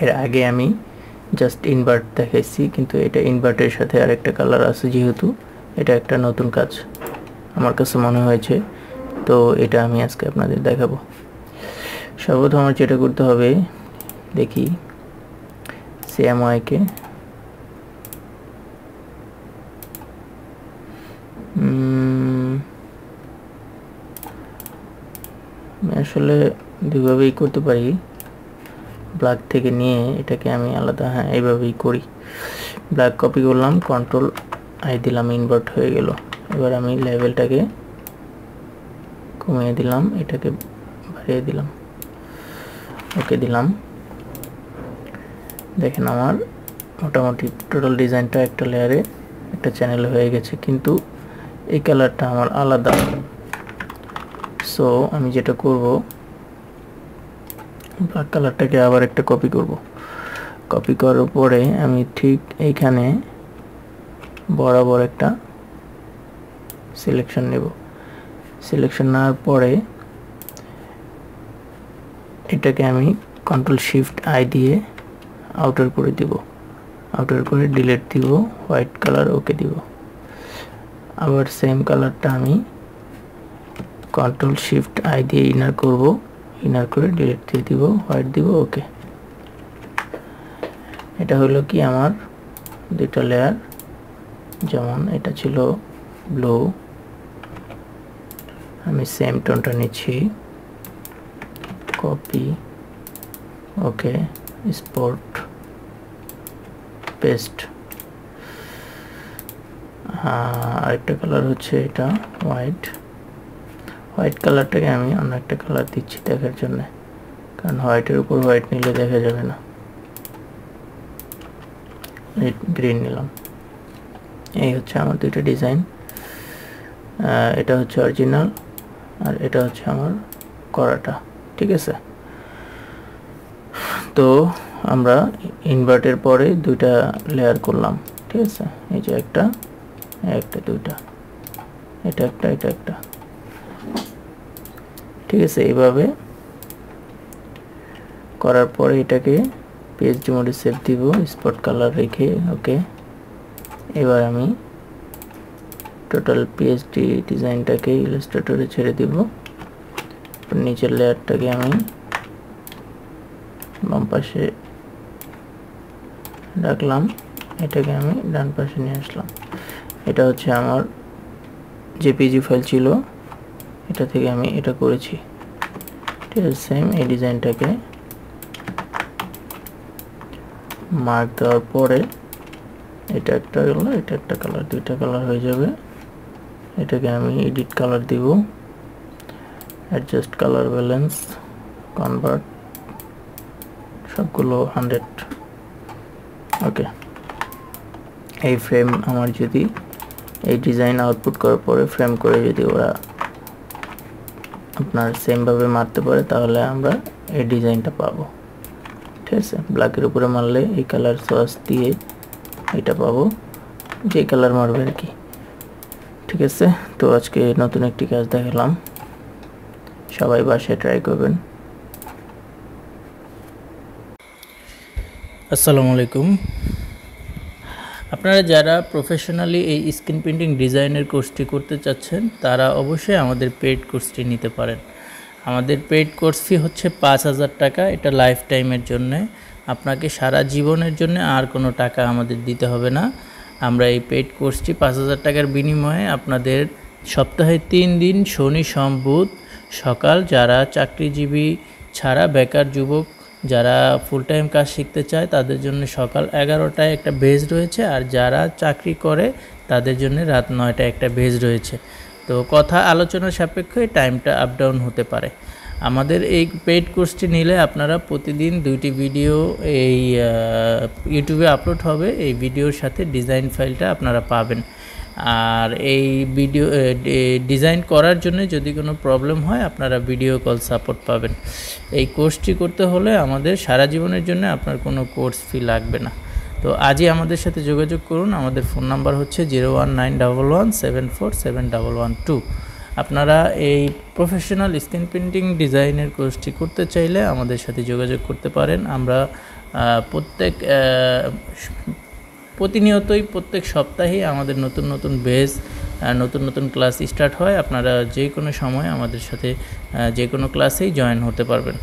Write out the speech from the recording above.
এর আগে আমি জাস্ট ইনভার্ট দেখাইছি, কিন্তু এটা ইনভার্টের সাথে আরেকটা কালার আছে, যেহেতু এটা একটা নতুন কাজ আমার কাছে মনে হয়েছে, তো এটা আমি আজকে আপনাদের দেখাবো। সর্বপ্রথম আমার যেটা করতে হবে, দেখি CMYK আসলে দুইভাবেই করতে পারি, ব্ল্যাক থেকে নিয়ে এটাকে আমি আলাদা, হ্যাঁ এইভাবেই করি। ব্ল্যাক কপি করলাম, CTRL-I দিলাম, ইনভার্ট হয়ে গেল। এবার আমি লেভেলটাকে কমিয়ে দিলাম, এটাকে বাড়িয়ে দিলাম, ওকে দিলাম। দেখেন আমার মোটামুটি টোটাল ডিজাইনটা একটা লেয়ারে একটা চ্যানেল হয়ে গেছে, কিন্তু এই কালারটা আমার আলাদা। সো আমি যেটা করব, ব্ল্যাক কালারটাকে আবার একটা কপি করব। কপি করার পরে আমি ঠিক এইখানে বরাবর একটা সিলেকশন নেব। সিলেকশন নেওয়ার পরে এটাকে আমি CTRL-SHIFT-I দিয়ে আউটার করে দিব, আউটার করে ডিলিট দিব, হোয়াইট কালার ওকে দিব। আবার সেম কালারটা আমি CTRL-SHIFT-I দিয়ে ইনার করব, ইনার করে ডিলিট দিয়ে দিব, হোয়াইট দিব, ওকে। এটা হলো কি আমার দুইটা লেয়ার, যেমন এটা ছিল ব্লু, আমি সেম টোনটা নিচ্ছি, কপি, ওকে, স্পট, পেস্ট। আরেকটা কালার হচ্ছে এটা হোয়াইট। হোয়াইট কালারটাকে আমি অন্য একটা কালার দিচ্ছি দেখার জন্য, কারণ হোয়াইটের উপর হোয়াইট নিলে দেখা যাবে না। গ্রিন নিলাম। এই হচ্ছে আমার দুইটা ডিজাইন, এটা হচ্ছে অরিজিনাল আর এটা হচ্ছে আমার করাটা, ঠিক আছে। তো আমরা ইনভার্টের পরে দুইটা লেয়ার করলাম, ঠিক আছে। এই যে একটা, একটা, দুইটা, এটা একটা, এটা একটা, ঠিক আছে। এইভাবে করার পরে এটাকে PSD মোডে সেভ দিব, স্পট কালার রেখে, ওকে। এবার আমি টোটাল PSD ডিজাইনটাকে ইলাস্ট্রেটরে ছেড়ে দিব। নিচের লেয়ারটাকে আমি বাম পাশে রাখলাম, এটাকে আমি ডান পাশে নিয়ে আসলাম। এটা হচ্ছে আমার JPG ফাইল ছিল, এটা থেকে আমি এটা করেছি, ঠিক আছে। সেম এই ডিজাইনটাকে মার্ক দেওয়ার পরে এটা একটা গেল, এটা একটা কালার, দুইটা কালার হয়ে যাবে। এটাকে আমি এডিট কালার দিব, অ্যাডজাস্ট কালার ব্যালেন্স, কনভার্ট, সবগুলো 100, ওকে। এই ফ্রেম আমার যদি এই ডিজাইন আউটপুট করার পরে ফ্রেম করে যদি ওরা আপনার সেমভাবে মারতে পারে, তাহলে আমরা এই ডিজাইনটা পাবো, ঠিক আছে। ব্ল্যাকের উপরে মারলে এই কালার সোয়াস দিয়ে এটা পাবো, যে কালার মারবে আর কি, ঠিক আছে। তো আজকে নতুন একটি কাজ দেখালাম, সবাই বাসায় ট্রাই করবেন। আসসালামু আলাইকুম। আপনারা যারা প্রফেশনালি এই স্ক্রিন প্রিন্টিং ডিজাইনের কোর্সটি করতে চাচ্ছেন, তারা অবশ্যই আমাদের পেইড কোর্সটি নিতে পারেন। আমাদের পেইড কোর্স ফি হচ্ছে 5000 টাকা, এটা লাইফ টাইমের জন্য। আপনাকে সারা জীবনের জন্য আর কোনো টাকা আমাদের দিতে হবে না। আমরা এই পেইড কোর্সটি 5000 টাকার বিনিময়ে আপনাদের সপ্তাহে 3 দিন শনি সোম বুধ সকাল, যারা চাকরিজীবী ছাড়া বেকার যুবক যারা ফুল টাইম কাজ শিখতে চায় তাদের জন্য সকাল 11টায় একটা বেজ রয়েছে, আর যারা চাকরি করে তাদের জন্য রাত 9টায় একটা বেজ রয়েছে। তো কথা আলোচনার সাপেক্ষে টাইমটা আপ ডাউন হতে পারে। আমাদের এই পেইড কোর্সটি নিলে আপনারা প্রতিদিন 2টি ভিডিও এই ইউটিউবে আপলোড হবে, এই ভিডিওর সাথে ডিজাইন ফাইলটা আপনারা পাবেন। আর এই ভিডিও ডিজাইন করার জন্য যদি কোনো প্রবলেম হয়, আপনারা ভিডিও কল সাপোর্ট পাবেন। এই কোর্সটি করতে হলে আমাদের সারা জীবনের জন্য আপনার কোনো কোর্স ফি লাগবে না। তো আজই আমাদের সাথে যোগাযোগ করুন। আমাদের ফোন নাম্বার হচ্ছে 01911747112। আপনারা এই প্রফেশনাল স্ক্রিন প্রিন্টিং ডিজাইনের কোর্সটি করতে চাইলে আমাদের সাথে যোগাযোগ করতে পারেন। আমরা প্রতিনিয়তই প্রত্যেক সপ্তাহেই আমাদের নতুন নতুন বেস নতুন নতুন ক্লাস স্টার্ট হয়। আপনারা যে কোনো সময় আমাদের সাথে যে কোনো ক্লাসেই জয়েন হতে পারবেন।